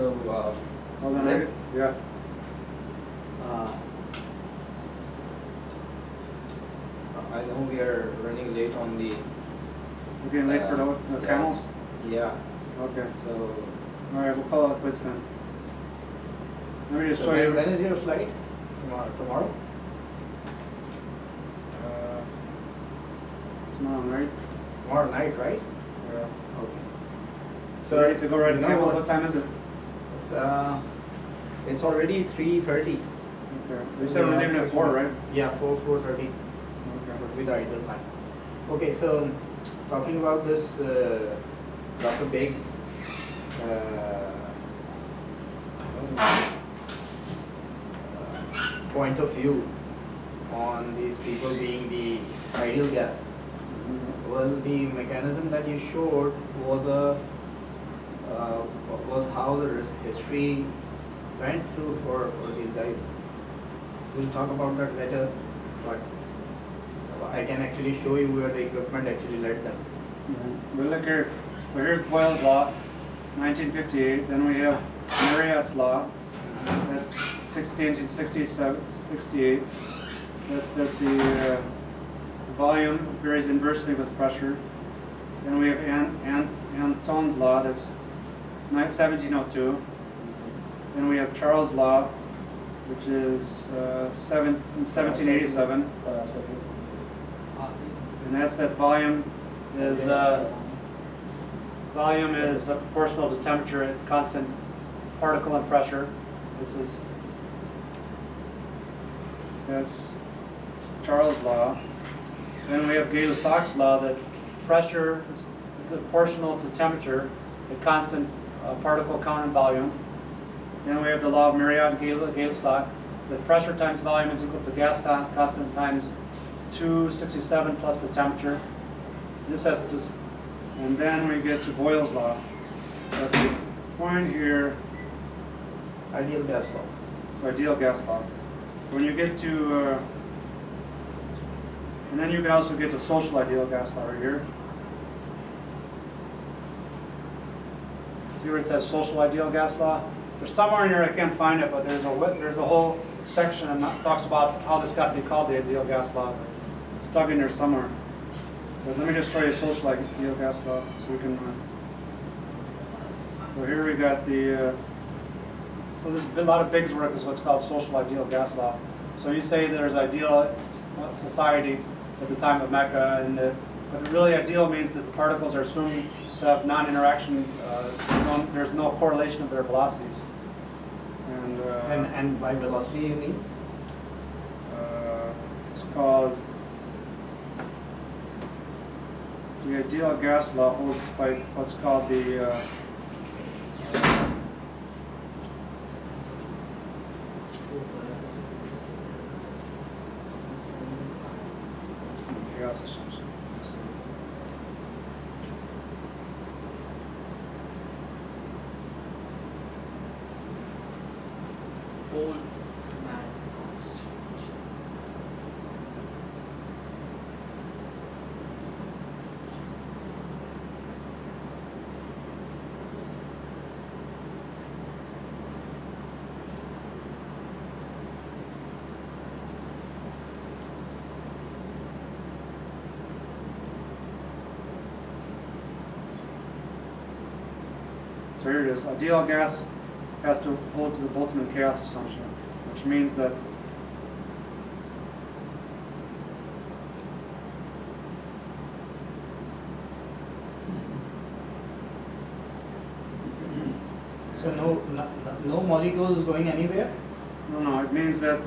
So, Hold on, Libb? yeah. I know we are running late on the. We're getting late for the yeah. camels? Yeah. Okay. So. Alright, we'll call it quits then. Let me just show you. When is your flight? Tomorrow? Tomorrow night. Tomorrow night, right? Yeah. Okay. So ready to go right to you know camels? What time is it? It's already 3:30. Okay. So you said we're leaving at 4, right? Yeah, 4:30. Okay. Would be the ideal time. Okay, so talking about this, Dr. Baig's point of view on these people being the ideal gas. Well, the mechanism that you showed was was how the history went through for these guys. We'll talk about that later, but I can actually show you where the equipment actually led them. But look here. So here's Boyle's law, 1958. Then we have Marriott's law. That's 1968. That's that the volume varies inversely with pressure. Then we have Antoine's law. That's 1702. Then we have Charles' law, which is 1787. And that's that volume is proportional to temperature at constant particle and pressure. That's Charles' law. Then we have Gay-Lussac's law that pressure is proportional to temperature at constant particle count and volume. Then we have the law of Marriott and Gay-Lussac that pressure times volume is equal to gas constant times 267 plus the temperature. This has this, and then we get to Boyle's law. But the point here, Ideal gas law. so ideal gas law. So when you get to, and then you can also get to social ideal gas law right here. See where it says social ideal gas law? There's somewhere in here, I can't find it, but there's a whole section that talks about how this got to be called the ideal gas law. It's stuck in there somewhere. But let me just show you social ideal gas law so we can. So here we got the. So there's a lot of Biggs work is what's called social ideal gas law. So you say there's ideal society at the time of Mecca, but really ideal means that the particles are assumed to have non-interaction. There's no correlation of their velocities. And by velocity you mean? It's called the ideal gas law holds by what's called the gas assumption. Boltzmann constitution. So here it is. Ideal gas has to hold to the Boltzmann chaos assumption, which means that So no molecules going anywhere? no, it means that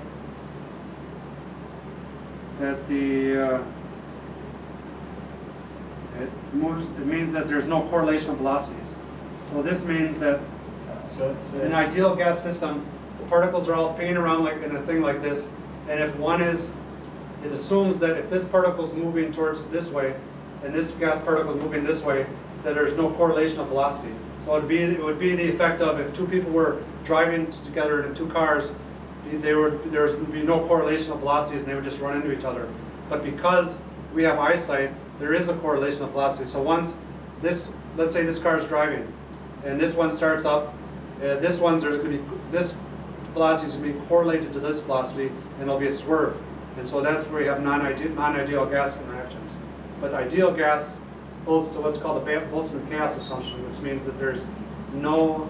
the it means that there's no correlation of velocities. So this means that So in an ideal gas system, the particles are all pinging around like in a thing like this, and if one is, it assumes that if this particle is moving towards this way, and this gas particle is moving this way, that there's no correlation of velocity. So it would be the effect of if two people were driving together in two cars, there would be no correlation of velocities, and they would just run into each other. But because we have eyesight, there is a correlation of velocity. So once this, let's say this car is driving, and this one starts up, This one's there's going to be this velocity is going to be correlated to this velocity, and there'll be a swerve, and so that's where you have non-ideal gas interactions. But ideal gas holds to what's called the Boltzmann chaos assumption, which means that there's no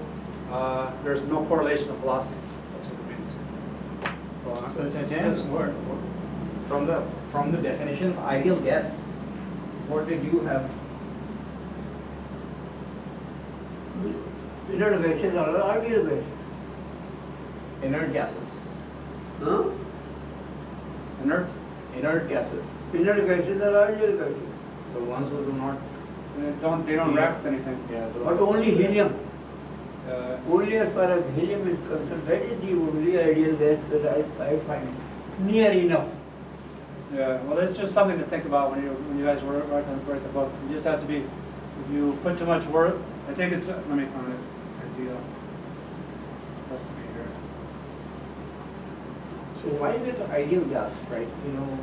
correlation of velocities. That's what it means. So James, from the definition of ideal gas, what did you have? Inert gases are ideal gases. Inert gases. Huh? Inert gases. Inert gases are ideal gases. The ones who do not. They don't react with anything. Yeah. But only helium. Uh, Only as far as helium is concerned, that is the only ideal gas that I find near enough. Yeah, well, it's just something to think about when you guys write the book. You just have to be, if you put too much work, I think it's, let me find it, ideal. Has to be here. So why is it ideal gas, right? You know,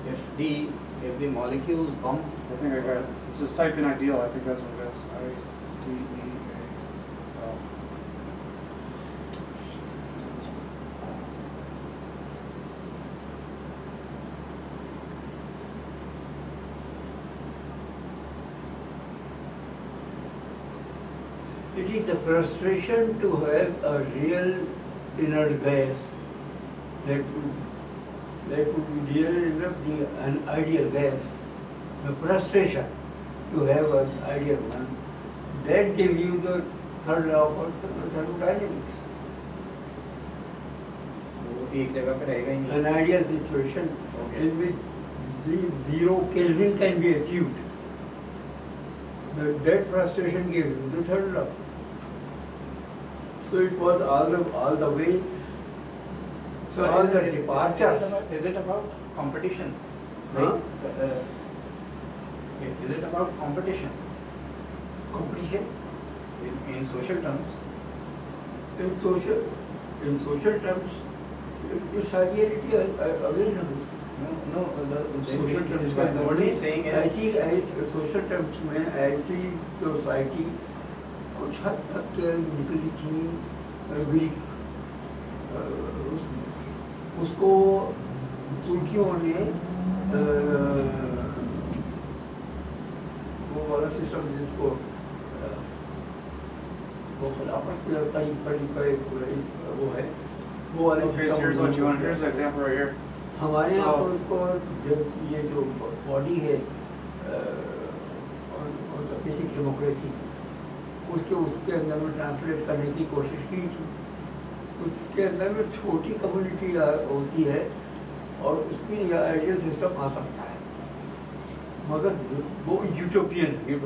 if the molecules bump. I think I got it. Just type in ideal, I think that's what it is. I-D-E-A-L. It is the frustration to have a real inert gas that would be real enough an ideal gas. The frustration to have an ideal one, that gives you the third law of thermodynamics. वो एक जगह पे रहेगा ही नहीं. An ideal situation Okay. in which zero Kelvin can be achieved. That frustration gives you the third law. So it was all the way. So all the departures. Is it about competition? Huh? Is it about competition Competition in social terms? in social terms, it's ideality available. No. Social terms What he's saying I is. see social terms में ऐसी society कुछ हद तक निकली थी Greek उसको तुर्कियों ने वो वाला सिस्टम जिसको वो खिलाफत के करीब वो है वो वाले Okay, so here's what you want. Here's the example right here. हमारे यहाँ पर So- उसको जब ये जो बॉडी है बेसिक डेमोक्रेसी उसके अंदर में ट्रांसलेट करने की कोशिश की थी. उसके अंदर में छोटी कम्युनिटी होती है और उसमें यह आइडियल सिस्टम आ सकता है, मगर वो यूटोपियन है.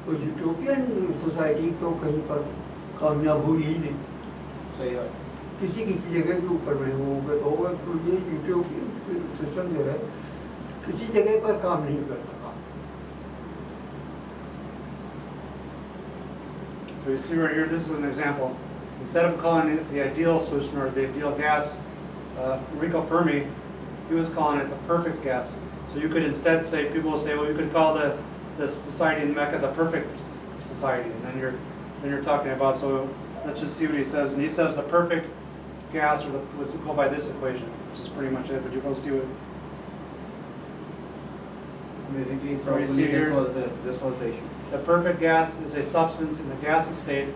तो यूटोपियन सोसाइटी तो कहीं पर कामयाब हुई ही नहीं. सही बात. किसी जगह के ऊपर में होगा तो ये यूटोपियन सिस्टम जो है किसी जगह पर काम नहीं कर सका. So you see right here, this is an example. Instead of calling it the ideal solution or the ideal gas, Enrico Fermi, he was calling it the perfect gas. So you could instead say, people will say, well, you could call the society in Mecca the perfect society. And then you're talking about, so let's just see what he says. And he says the perfect gas, or let's go by this equation, which is pretty much it, but you're going to see what, Basically, So you probably see here- this was the issue. the perfect gas is a substance in the gaseous state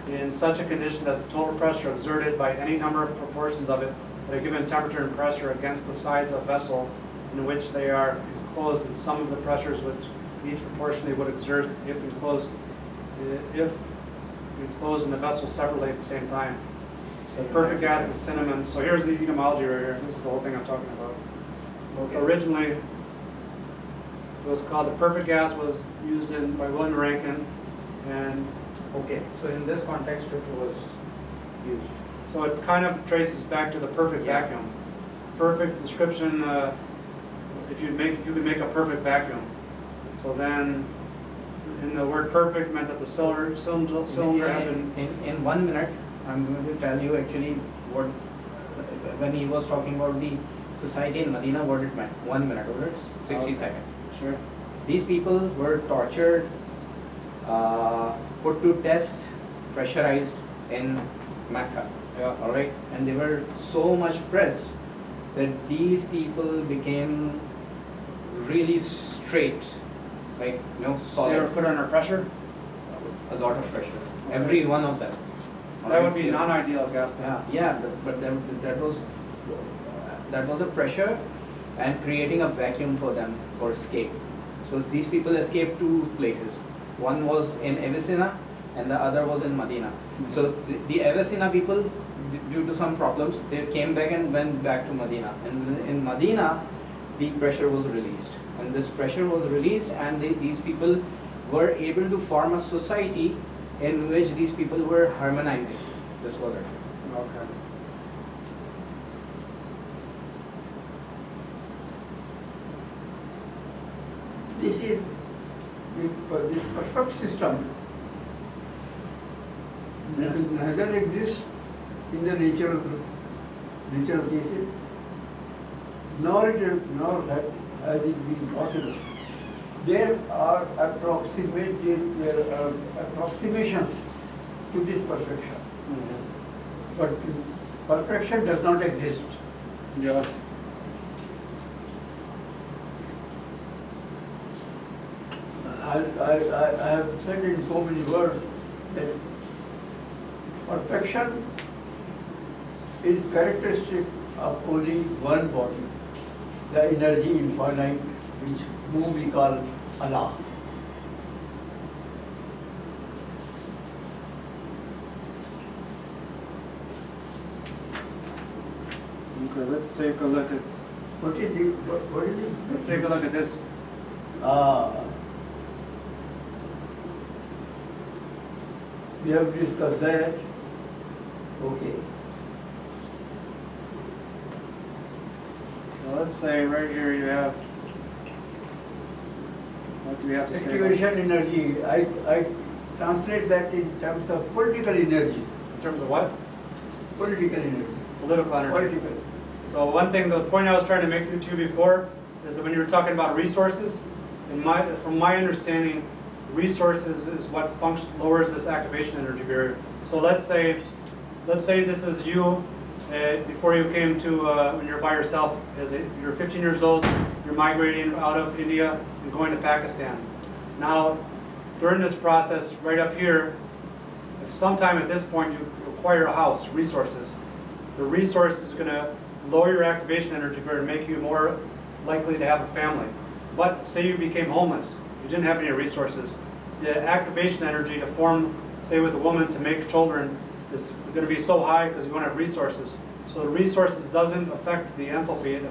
in such a condition that the total pressure exerted by any number of proportions of it at a given temperature and pressure against the sides of a vessel in which they are enclosed is sum of the pressures which each proportionally would exert if enclosed in the vessel separately at the same time. The perfect gas is synonym. So here's the etymology right here. This is the whole thing I'm talking about. Okay. So originally, it was called the perfect gas was used by William Rankin, and Okay, so in this context it was used. so it kind of traces back to the perfect Yeah. vacuum. Perfect description. If you could make a perfect vacuum, so then, in the word perfect meant that the cylinder had been. In 1 minute, I'm going to tell you actually what when he was talking about the society in Medina, what it meant. 1 minute, or it's 60 Okay. seconds. Sure. These people were tortured, put to test, pressurized in Mecca. Yeah. All right, and they were so much pressed that these people became really straight, like solid. They were put under pressure? A lot of pressure. Every one of them. That would be non-ideal gas. Yeah, but that was a pressure and creating a vacuum for them for escape. So these people escaped two places. One was in Avicenna and the other was in Medina. So the Avicenna people, due to some problems, they came back and went back to Medina. And in Medina, the pressure was released. And this pressure was released, and these people were able to form a society in which these people were harmonizing. This was it. Okay. This is this perfect system neither exists in the natural cases, nor that has it been possible. There are approximations to this perfection, but perfection does not exist. Yeah. I have said in so many words that perfection is characteristic of only one body, the energy infinite, whom we call Allah. Okay, let's take a look at. What is it? Let's take a look at this. We have discussed that. Okay. Well, let's say right here you have. What do we have to say? Activation energy. I translate that in terms of political energy. In terms of what? Political energy. Political energy. Political. So one thing, the point I was trying to make to you before is that when you were talking about resources, from my understanding, resources is what lowers this activation energy barrier. So let's say this is you before you came to when you're by yourself. You're 15 years old. You're migrating out of India and going to Pakistan. Now, during this process, right up here, if sometime at this point you acquire a house, resources, the resource is going to lower your activation energy barrier and make you more likely to have a family. But say you became homeless, you didn't have any resources, the activation energy to form, say with a woman, to make children is going to be so high because you won't have resources. So the resources doesn't affect the enthalpy, it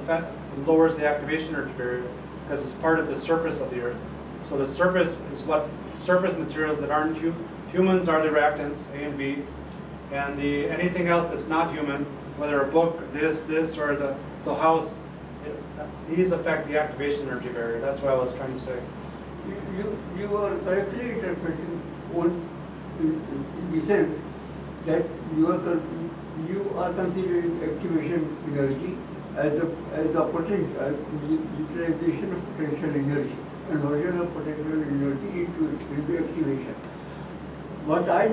lowers the activation energy barrier because it's part of the surface of the earth. So the surface is what surface materials that aren't humans are the reactants, A and B, and anything else that's not human, whether a book, this, or the house, these affect the activation energy barrier. That's what I was trying to say. You are correctly interpreting in the sense that you are considering activation energy as the potential utilization of potential energy, conversion of potential energy into activation. What I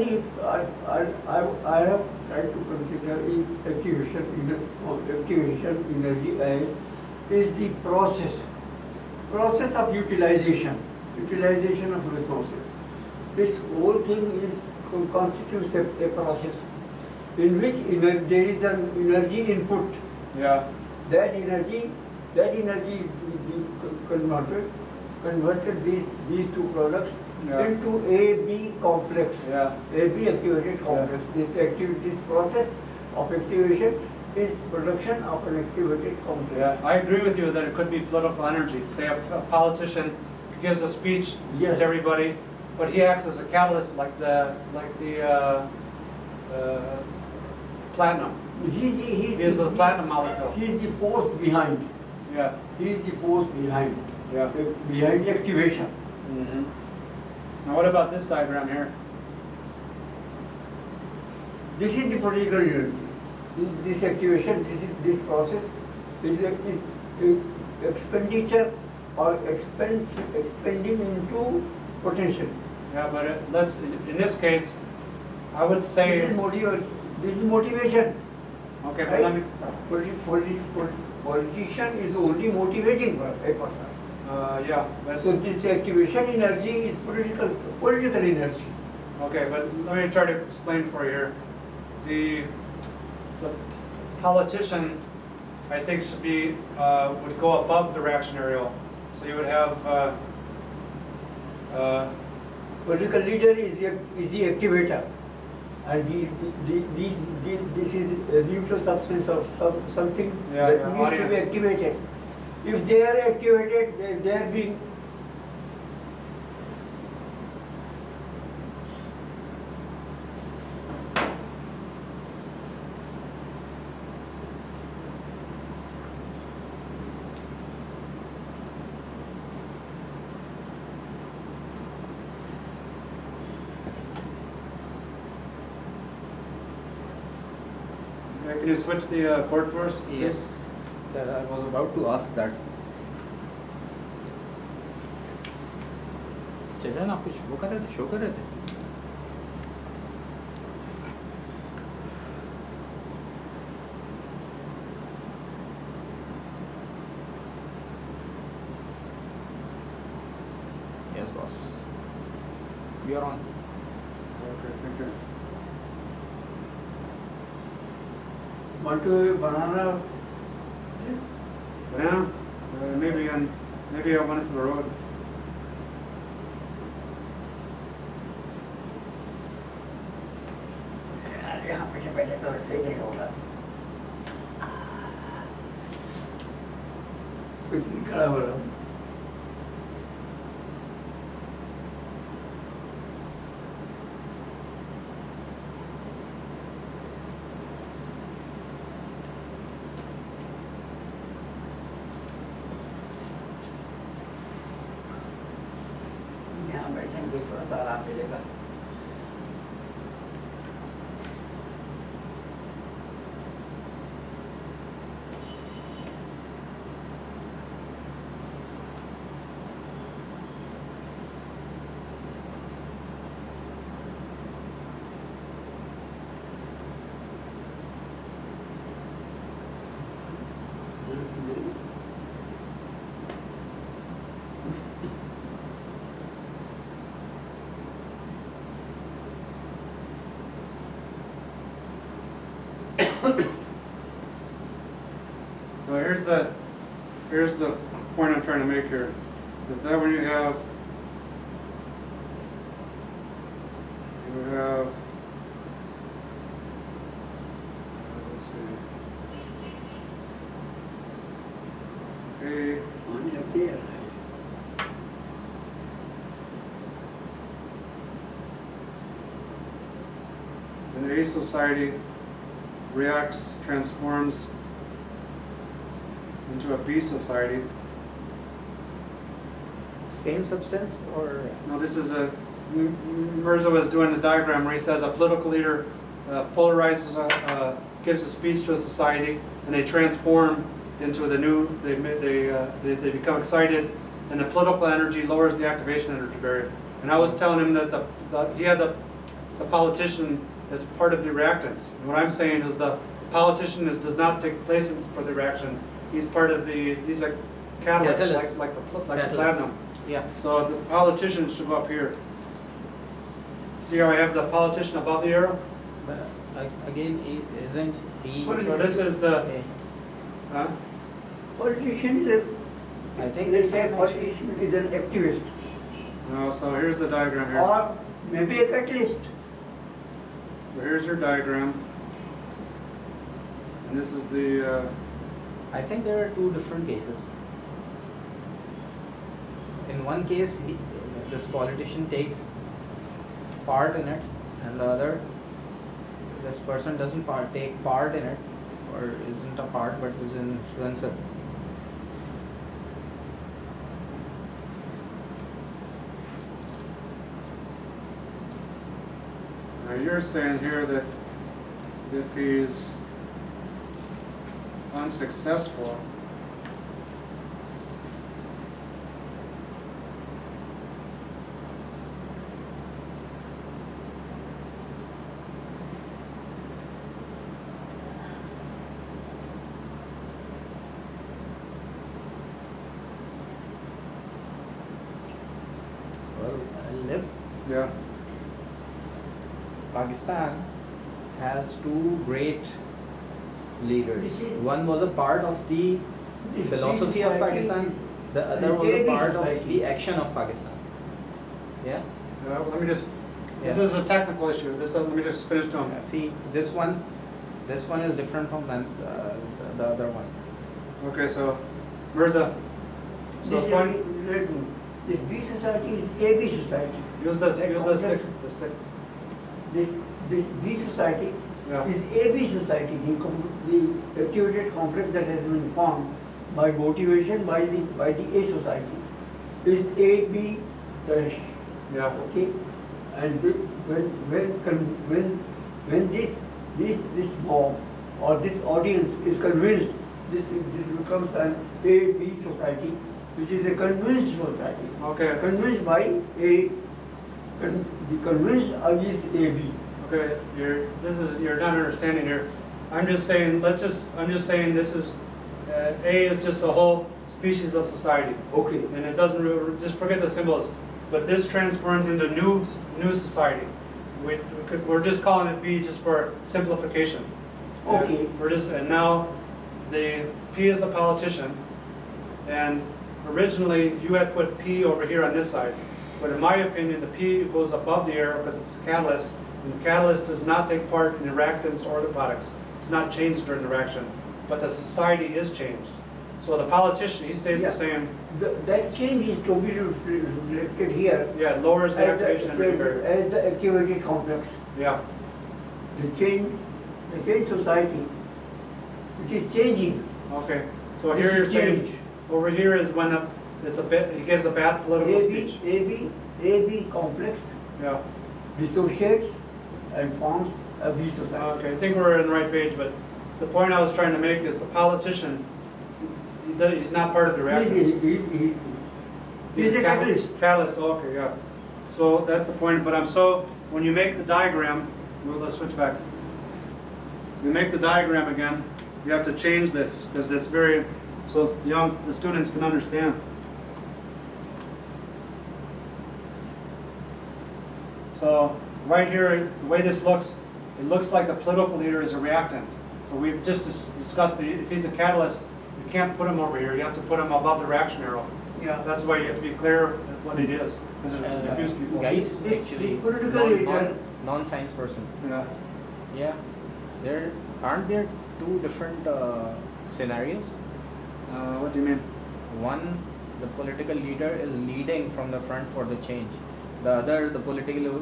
have tried to consider is activation energy as is the process of utilization of resources. This whole thing constitutes a process in which there is an energy input. Yeah. That energy is converted these two products into AB complex. Yeah. AB activated complex. This process of activation is production of an activated complex. Yeah, I agree with you that it could be political energy. Say a politician gives a speech Yes. to everybody, but he acts as a catalyst, like the platinum. He is the platinum molecule. He is the force behind. Yeah. He is the force behind. Yeah. Behind the activation. Mm-hmm. Now, what about this diagram here? This is the political energy. This activation, this process is expenditure or expending into potential. Yeah, but in this case, I would This say, is motivation. okay, but Right? let me, Politician is only motivating a person. yeah, but, So this activation energy is political energy. okay, but let me try to explain for you here. The politician, I think, should be, would go above the reactionary. So you would have, Political leader is the activator, and this is a neutral substance of something Yeah, that yeah, needs to be audience. activated. If they are activated, they are being. can you switch the chord for us? Yes, I was about to ask that. चेतन आप कुछ वो कर रहे थे, show कर रहे थे? Yes, boss. You are on. Okay, thank you. Want to banana? Banana? Maybe I want it for the road. यार यहाँ पे बैठे तो ऐसे ही नहीं होगा। कुछ नहीं खड़ा हो रहा हूँ। यहाँ बैठेंगे थोड़ा सा आराम मिलेगा। So here's the point I'm trying to make here, is that when you have let's see, okay, On your beer. an A society reacts, transforms into a B society. Same substance or? No, this is Mirza was doing a diagram where he says a political leader polarizes, gives a speech to a society, and they transform into the new. They become excited, and the political energy lowers the activation energy barrier. And I was telling him that he had the politician as part of the reactants. And what I'm saying is the politician does not take place for the reaction. He's part of he's a catalyst, Catalyst. like the Catalyst. platinum. Yeah. So the politician should go up here. See how I have the politician above the arrow? But again, it isn't he. So this is the, Okay. huh? Politician is I think let's it's say an politician is an activist No, so here's the diagram here. or maybe a catalyst. So here's your diagram. And this is the, I think there are two different cases. In one case, this politician takes part in it, and the other, this person doesn't take part in it, or isn't a part but is an influencer. now you're saying here that if he's unsuccessful, Yeah. Pakistan has two great leaders. This is- One was a part of the This philosophy of society Pakistan. is The other an was a AB part of society. the action of Pakistan. Yeah. Let me just. This Yeah. is a technical issue. Let me just finish doing. See, this one is different from the other one. Okay, so Mirza. So This, the point. this B society is AB society. Use the That use the stick. complex- The stick. This B society Yeah. is AB society, the activated complex that has been formed by motivation by the A society is AB dash. Yeah. Okay, and when this mob or this audience is convinced, this becomes an AB society, which is a convinced society. Okay. Convinced by the convinced is AB. Okay. You're not understanding here. I'm just saying. I'm just saying this is. A is just a whole species of society. Okay. And it doesn't just forget the symbols, but this transforms into new society. We're just calling it B just for simplification. Okay. And now the P is the politician, and originally you had put P over here on this side, but in my opinion the P goes above the arrow because it's a catalyst, and the catalyst does not take part in the reactants or the products. It's not changed during the reaction, but the society is changed. So the politician, he stays Yeah. the same. That change is to be reflected here Yeah, it lowers the as activation energy barrier. as the activated complex. Yeah. The change society, it is changing. Okay. So This here you're is saying change. over here is when it's a bit. He gives a bad political speech. AB complex Yeah. dissociates and forms a B society. Okay. I think we're on the right page, but the point I was trying to make is the politician. He's not part of the reactants. He's a catalyst. Catalyst. Okay. Yeah. So that's the point. But when you make the diagram, well, let's switch back. You make the diagram again. You have to change this because it's very so the students can understand. So right here, the way this looks, it looks like the political leader is a reactant. So we've just discussed that if he's a catalyst, you can't put him over here. You have to put him above the reaction arrow. Yeah. That's why you have to be clear what it is, because it confuse people. Guys, This actually, political leader- non-science person. Yeah. Yeah, aren't there two different scenarios? What do you mean? One, the political leader is leading from the front for the change. The other, the political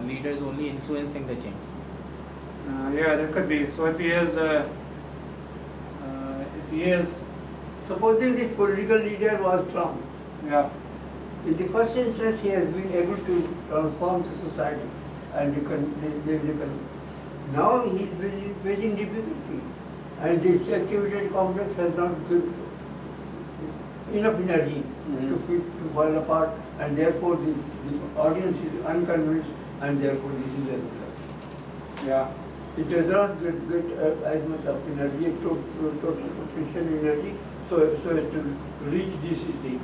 leader is only influencing the change. Yeah, there could be. So if he is, Supposing this political leader was Trump, yeah, in the first instance he has been able to transform the society, and now he is facing difficulties, and this activated complex has not given enough energy to fall apart, and therefore the audience is unconvinced, and therefore this is a result. yeah, It does not get as much of energy, total potential energy, so as to reach this stage.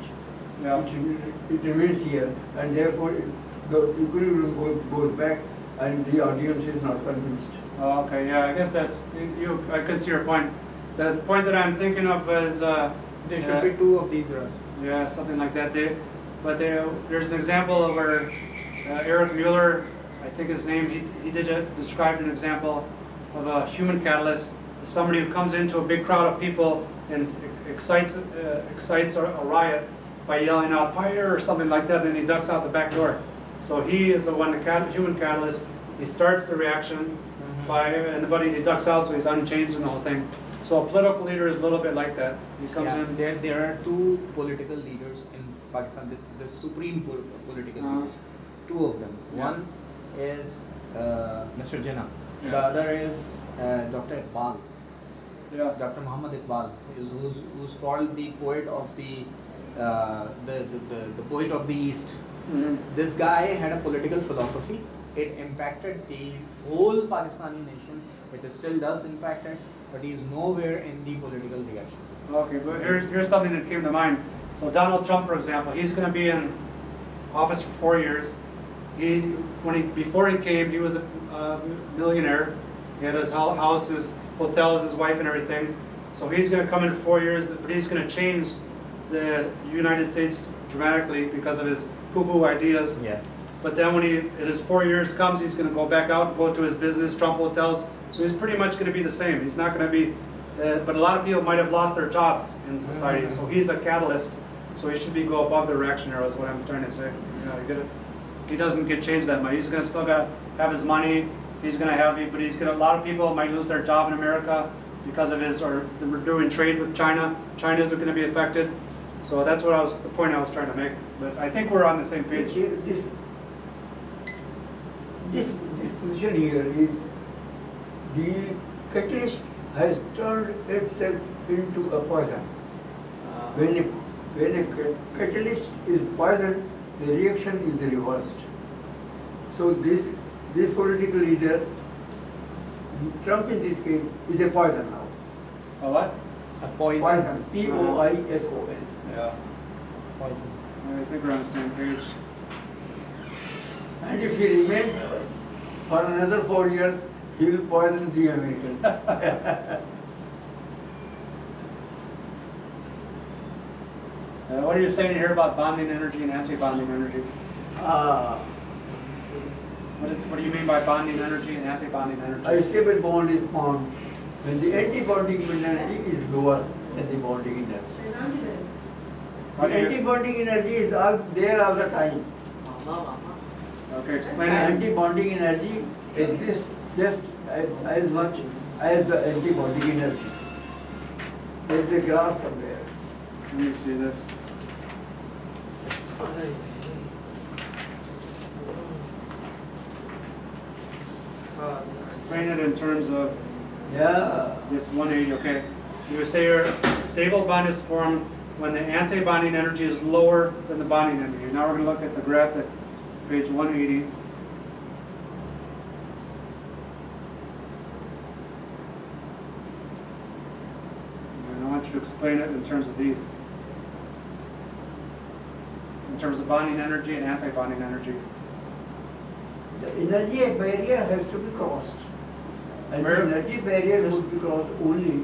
yeah. It remains here, and therefore the equilibrium goes back, and the audience is not convinced. Oh, okay, yeah. I guess that's I can see your point. The point that I'm thinking of is There should be two of these graphs. yeah, something like that. There's an example of where Eric Mueller, I think his name, he described an example of a human catalyst, somebody who comes into a big crowd of people and excites a riot by yelling out fire or something like that, and then he ducks out the back door. So he is the one, human catalyst. He starts the reaction but he ducks out, so he's unchanged in the whole thing. So a political leader is a little bit like that. He comes in. There are two political leaders in Pakistan, the supreme political leaders. Two of them. Yeah. One is Mr. Jinnah. Yeah. The other is Dr. Iqbal. Yeah. Dr. Muhammad Iqbal, who's called the poet of the poet of the East. Mhm. This guy had a political philosophy. It impacted the whole Pakistani nation. It still does impact it, but he is nowhere in the political reaction. Okay, but here's something that came to mind. So Donald Trump, for example, he's going to be in office for 4 years. before he came, he was a millionaire. He had his house, his hotels, his wife and everything. So he's going to come in 4 years, but he's going to change the United States dramatically because of his poo-poo ideas. Yeah. But then when his 4 years comes, he's going to go back out, go to his business, Trump hotels. So he's pretty much going to be the same. He's not going to be, but a lot of people might have lost their jobs in society. So he's a catalyst. So he should go above the reaction arrow is what I'm trying to say. You know, you get it? He doesn't get changed that much. He's going to still have his money. He's going to have it, but a lot of people might lose their job in America because of or we're doing trade with China. China isn't going to be affected. So that's the point I was trying to make. But I think we're on the same page. This position here is the catalyst has turned itself into a poison. When a catalyst is poison, the reaction is reversed. So this political leader, Trump in this case, is a poison now. A what? A poison. Poison. Poison. Yeah. Poison. I think we're on the same page. And if he remains for another 4 years, he will poison the Americans. What are you saying here about bonding energy and anti-bonding energy? What do you mean by bonding energy and anti-bonding energy? A stable bond is formed when the anti-bonding energy is lower than the bonding energy. The anti-bonding energy is there all the time. Okay, explain The it. anti-bonding energy exists just as much as the anti-bonding energy. There is a graph somewhere. Let me see this. Explain it in terms of Yeah. this 180, okay. You say your stable bond is formed when the anti-bonding energy is lower than the bonding energy. Now we're going to look at the graph at page 180. And I want you to explain it in terms of these. In terms of bonding energy and anti-bonding energy. The energy barrier has to be crossed. And Where- the energy barrier would be crossed only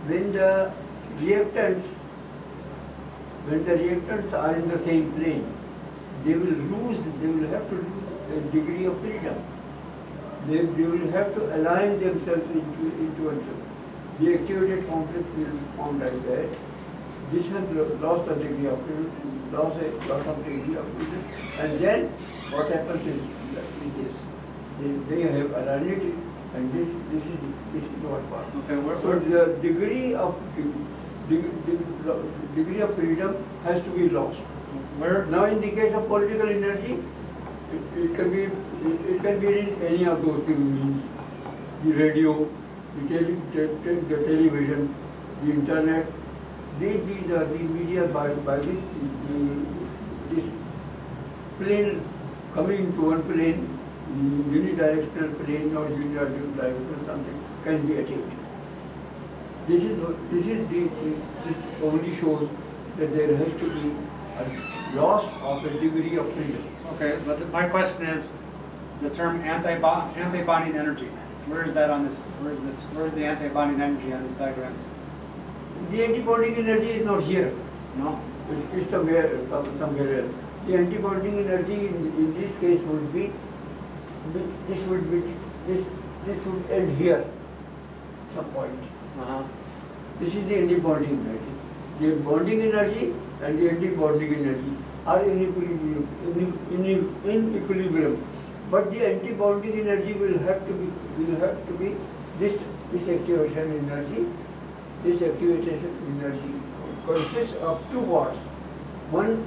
when the reactants are in the same plane. They will have to lose a degree of freedom. They will have to align themselves into a, the activated complex will form like that. This has lost a degree of freedom, lost of degree of freedom, and then what happens is this. They have aligned, and this is what part. Okay, So the degree of freedom has to be lost. where Now, in the case of political energy, it can be in any of those things. Means the radio, the television, the internet. These are the media by which this plane coming into one plane, unidirectional plane or unidirectional something can be attained. This only shows that there has to be a loss of a degree of freedom. Okay, but my question is, the term anti-bonding energy, where is that on this? Where is the anti-bonding energy on these diagrams? The anti-bonding energy is not here. No? It's somewhere else. The anti-bonding energy in this case would be this would end here at some point. Uh-huh. This is the anti-bonding energy. The bonding energy and the anti-bonding energy are in equilibrium. But the anti-bonding energy will have to be this activation energy. This activation energy consists of two parts. One